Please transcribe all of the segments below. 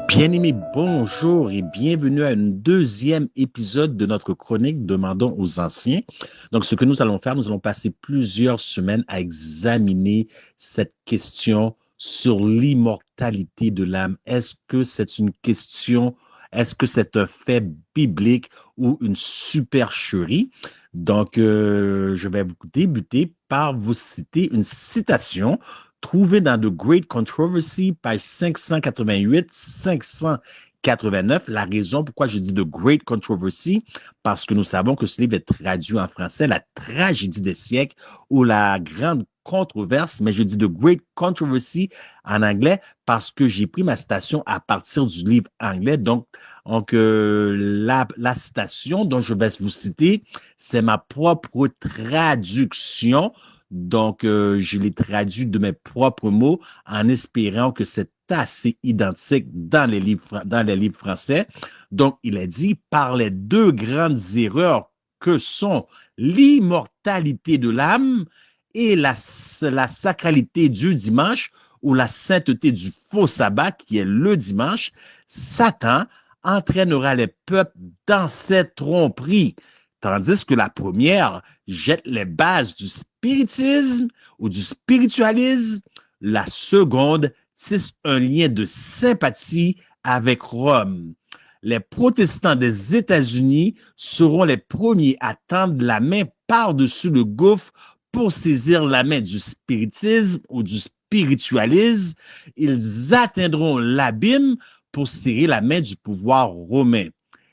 Bien-aimés, bonjour et bienvenue à un deuxième épisode de notre chronique Demandons aux anciens. Donc, ce que nous allons faire, nous allons passer plusieurs semaines à examiner cette question sur l'immortalité de l'âme. Est-ce que c'est un fait biblique ou une supercherie? Donc, je vais vous débuter par vous citer une citation trouvé dans The Great Controversy, page 588-589. La raison pourquoi je dis The Great Controversy, parce que nous savons que ce livre est traduit en français, La tragédie des siècles ou La grande controverse, mais je dis The Great Controversy en anglais parce que j'ai pris ma citation à partir du livre anglais. La citation dont je vais vous citer, c'est ma propre traduction. Donc, je l'ai traduit de mes propres mots en espérant que c'est assez identique dans les livres français. Donc, il a dit, par les deux grandes erreurs que sont l'immortalité de l'âme et la sacralité du dimanche ou la sainteté du faux sabbat, qui est le dimanche, Satan entraînera les peuples dans cette tromperie, tandis que la première jette les bases du spiritisme ou du spiritualisme. La seconde tisse un lien de sympathie avec Rome. Les protestants des États-Unis seront les premiers à tendre la main par-dessus le gouffre pour saisir la main du spiritisme ou du spiritualisme. Ils atteindront l'abîme pour serrer la main du pouvoir romain.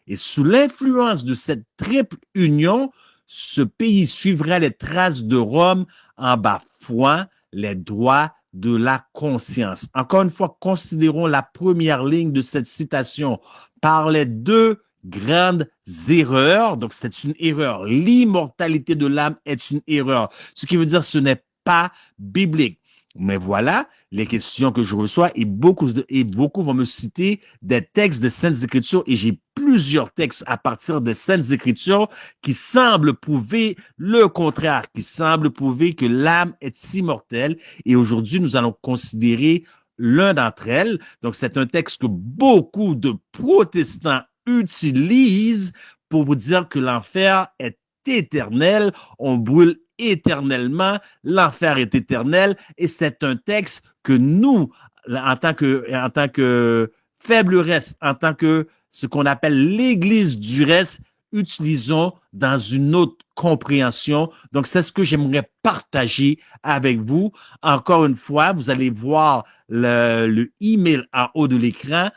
Et sous l'influence de cette triple union, ce pays suivra les traces de Rome en bafouant les droits de la conscience. Encore une fois, considérons la première ligne de cette citation. Par les deux grandes erreurs, donc c'est une erreur, l'immortalité de l'âme est une erreur, ce qui veut dire que ce n'est pas biblique. Mais voilà les questions que je reçois et beaucoup vont me citer des textes de Saintes Écritures et j'ai plusieurs textes à partir des Saintes Écritures qui semblent prouver le contraire, qui semblent prouver que l'âme est immortelle. Et aujourd'hui, nous allons considérer l'un d'entre elles. Donc, c'est un texte que beaucoup de protestants utilisent pour vous dire que l'enfer est éternel, on brûle éternellement, l'enfer est éternel, et c'est un texte que nous, en tant que faible reste, en tant que ce qu'on appelle l'Église du reste, utilisons dans une autre compréhension. Donc, c'est ce que j'aimerais partager avec vous. Encore une fois, vous allez voir le email en haut de l'écran.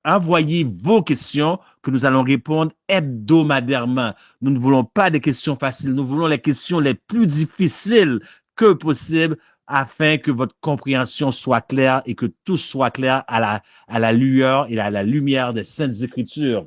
Envoyez vos questions que nous allons répondre hebdomadairement. Nous ne voulons pas des questions faciles, nous voulons les questions les plus difficiles que possible afin que votre compréhension soit claire et que tout soit clair à la lueur et à la lumière des Saintes Écritures.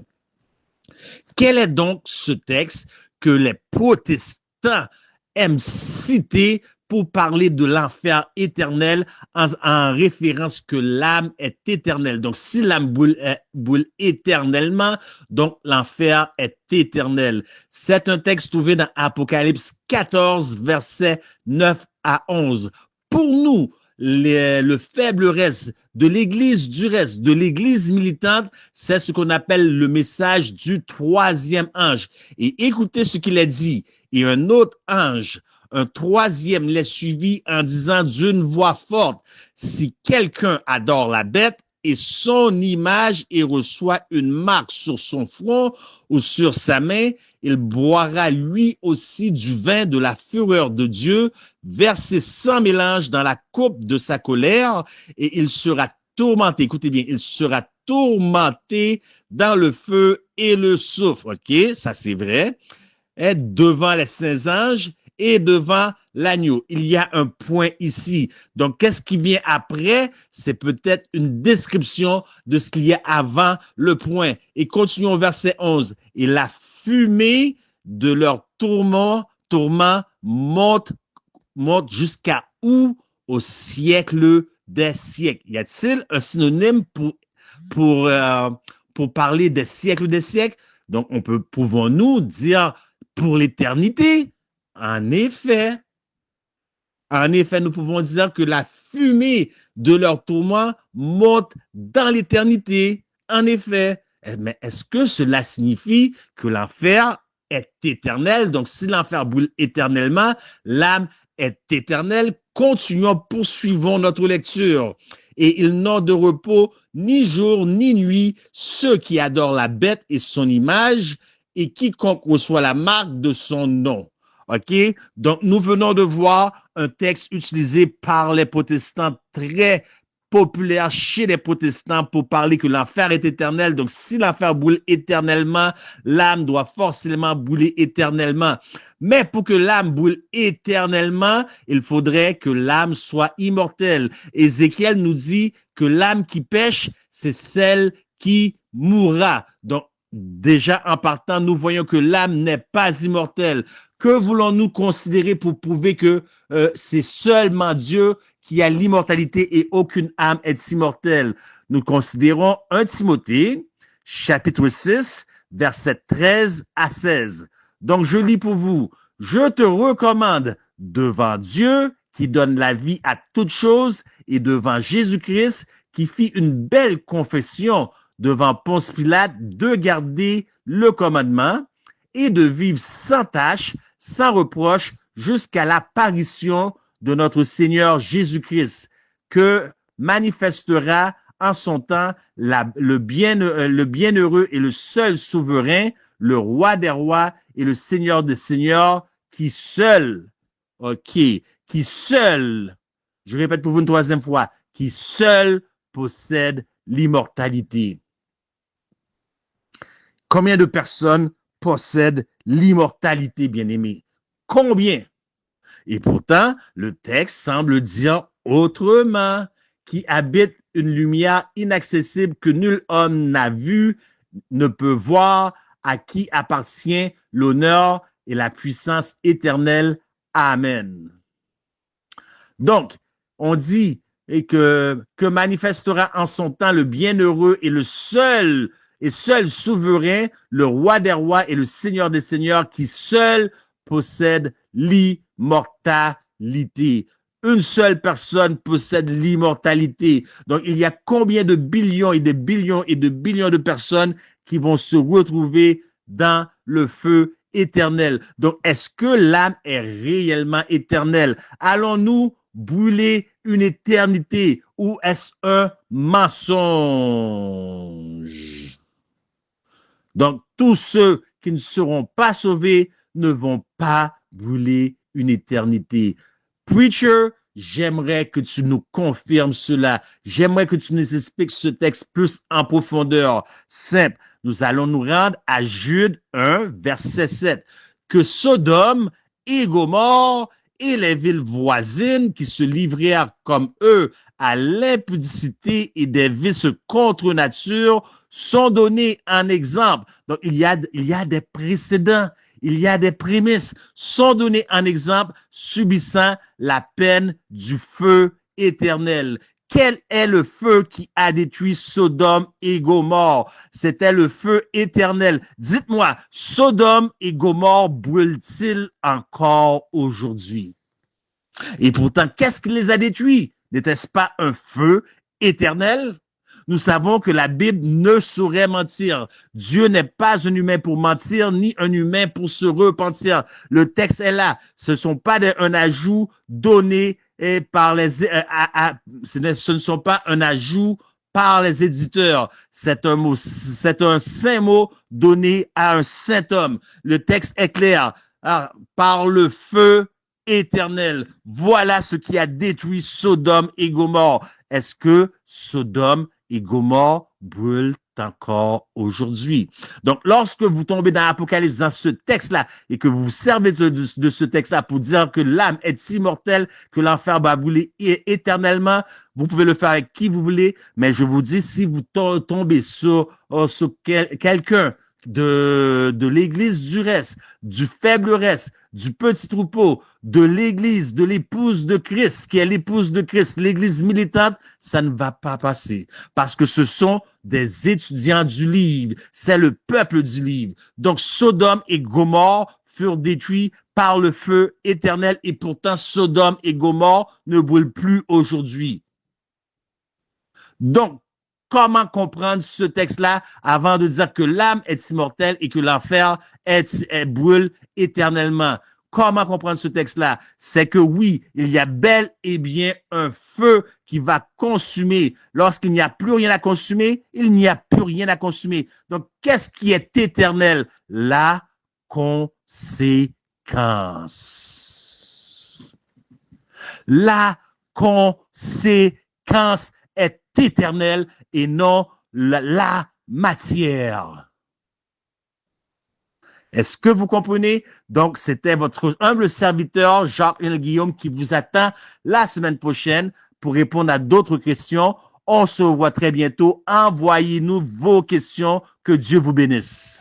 Quel est donc ce texte que les protestants aiment citer pour parler de l'enfer éternel en référence que l'âme est éternelle. Donc, si l'âme brûle éternellement, donc l'enfer est éternel. C'est un texte trouvé dans Apocalypse 14, versets 9 à 11. Pour nous, le faible reste de l'Église du reste, de l'Église militante, c'est ce qu'on appelle le message du troisième ange. Et écoutez ce qu'il a dit. Et un autre ange, un troisième l'a suivi en disant d'une voix forte, si quelqu'un adore la bête et son image et reçoit une marque sur son front ou sur sa main, il boira lui aussi du vin de la fureur de Dieu, versé sans mélange dans la coupe de sa colère, et il sera tourmenté. Écoutez bien, il sera tourmenté dans le feu et le soufre. OK, ça c'est vrai. Et devant les saints anges et devant l'agneau. Il y a un point ici. Donc, qu'est-ce qui vient après? C'est peut-être une description de ce qu'il y a avant le point. Et continuons au verset 11. Et la fumée de leur tourment monte jusqu'à où? Au siècle des siècles. Y a-t-il un synonyme pour, euh, pour parler des siècles des siècles? Donc, pouvons-nous dire pour l'éternité? En effet, En effet, nous pouvons dire que la fumée de leur tourment monte dans l'éternité. En effet, mais est-ce que cela signifie que l'enfer est éternel? Donc, si l'enfer brûle éternellement, l'âme est éternelle. Continuons, poursuivons notre lecture. Et ils n'ont de repos ni jour ni nuit, ceux qui adorent la bête et son image, et quiconque reçoit la marque de son nom. OK? Donc, nous venons de voir un texte utilisé par les protestants, très populaire chez les protestants, pour parler que l'enfer est éternel. Donc, si l'enfer brûle éternellement, l'âme doit forcément brûler éternellement. Mais pour que l'âme brûle éternellement, il faudrait que l'âme soit immortelle. Ézéchiel nous dit que l'âme qui pêche, c'est celle qui mourra. Donc, déjà en partant, nous voyons que l'âme n'est pas immortelle. Que voulons-nous considérer pour prouver que c'est seulement Dieu qui a l'immortalité et aucune âme est immortelle? Nous considérons 1 Timothée, chapitre 6, versets 13 à 16. Donc, je lis pour vous. Je te recommande devant Dieu qui donne la vie à toutes choses et devant Jésus-Christ qui fit une belle confession devant Ponce Pilate de garder le commandement et de vivre sans tâche, sans reproche, jusqu'à l'apparition de notre Seigneur Jésus-Christ, que manifestera en son temps le bienheureux et le seul souverain, le roi des rois et le Seigneur des seigneurs, qui seul, qui seul, je répète pour vous une troisième fois, qui seul possède l'immortalité. Combien de personnes possèdent l'immortalité, bien-aimés? Combien? Et pourtant, le texte semble dire autrement, qui habite une lumière inaccessible que nul homme n'a vue, ne peut voir, à qui appartient l'honneur et la puissance éternelle. Amen. Donc, on dit que manifestera en son temps le bienheureux et le seul souverain, le roi des rois et le seigneur des seigneurs, qui seul possède l'immortalité. Une seule personne possède l'immortalité. Donc, il y a combien de billions et de billions et de billions de personnes qui vont se retrouver dans le feu éternel? Donc, est-ce que l'âme est réellement éternelle? Allons-nous brûler une éternité ou est-ce un mensonge? Donc, tous ceux qui ne seront pas sauvés ne vont pas brûler une éternité. Preacher, j'aimerais que tu nous confirmes cela. J'aimerais que tu nous expliques ce texte plus en profondeur. Simple. Nous allons nous rendre à Jude 1, verset 7. Que Sodome et Gomorrhe et les villes voisines qui se livrèrent comme eux à l'impudicité et des vices contre nature sont donnés en exemple. Donc, il y a des précédents, il y a des prémices, sont donnés en exemple, subissant la peine du feu éternel. Quel est le feu qui a détruit Sodome et Gomorre? C'était le feu éternel. Dites-moi, Sodome et Gomorre brûlent-ils encore aujourd'hui? Et pourtant, qu'est-ce qui les a détruits? N'était-ce pas un feu éternel? Nous savons que la Bible ne saurait mentir. Dieu n'est pas un humain pour mentir, ni un humain pour se repentir. Le texte est là. Ce ne sont pas un ajout donné par les... ce ne sont pas un ajout par les éditeurs. C'est un saint mot donné à un saint homme. Le texte est clair. Alors, par le feu éternel. Voilà ce qui a détruit Sodome et Gomorre. Est-ce que Sodome et Gomorre brûlent encore aujourd'hui? Donc, lorsque vous tombez dans l'Apocalypse, dans ce texte-là, et que vous vous servez de ce texte-là pour dire que l'âme est immortelle, que l'enfer va brûler éternellement, vous pouvez le faire avec qui vous voulez, mais je vous dis, si vous tombez sur quelqu'un de l'église du reste, du faible reste, du petit troupeau, de l'église, de l'épouse de Christ, qui est l'épouse de Christ, l'église militante, ça ne va pas passer. Parce que ce sont des étudiants du livre. C'est le peuple du livre. Donc, Sodome et Gomorre furent détruits par le feu éternel et pourtant Sodome et Gomorrhe ne brûlent plus aujourd'hui. Donc, comment comprendre ce texte-là avant de dire que l'âme est immortelle et que l'enfer brûle éternellement? Comment comprendre ce texte-là? C'est que oui, il y a bel et bien un feu qui va consumer. Lorsqu'il n'y a plus rien à consumer, il n'y a plus rien à consumer. Donc, qu'est-ce qui est éternel? La conséquence. La conséquence est éternelle et non la matière. Est-ce que vous comprenez? Donc, c'était votre humble serviteur, Jacques-Lionel Guillaume, qui vous attend la semaine prochaine pour répondre à d'autres questions. On se revoit très bientôt. Envoyez-nous vos questions. Que Dieu vous bénisse.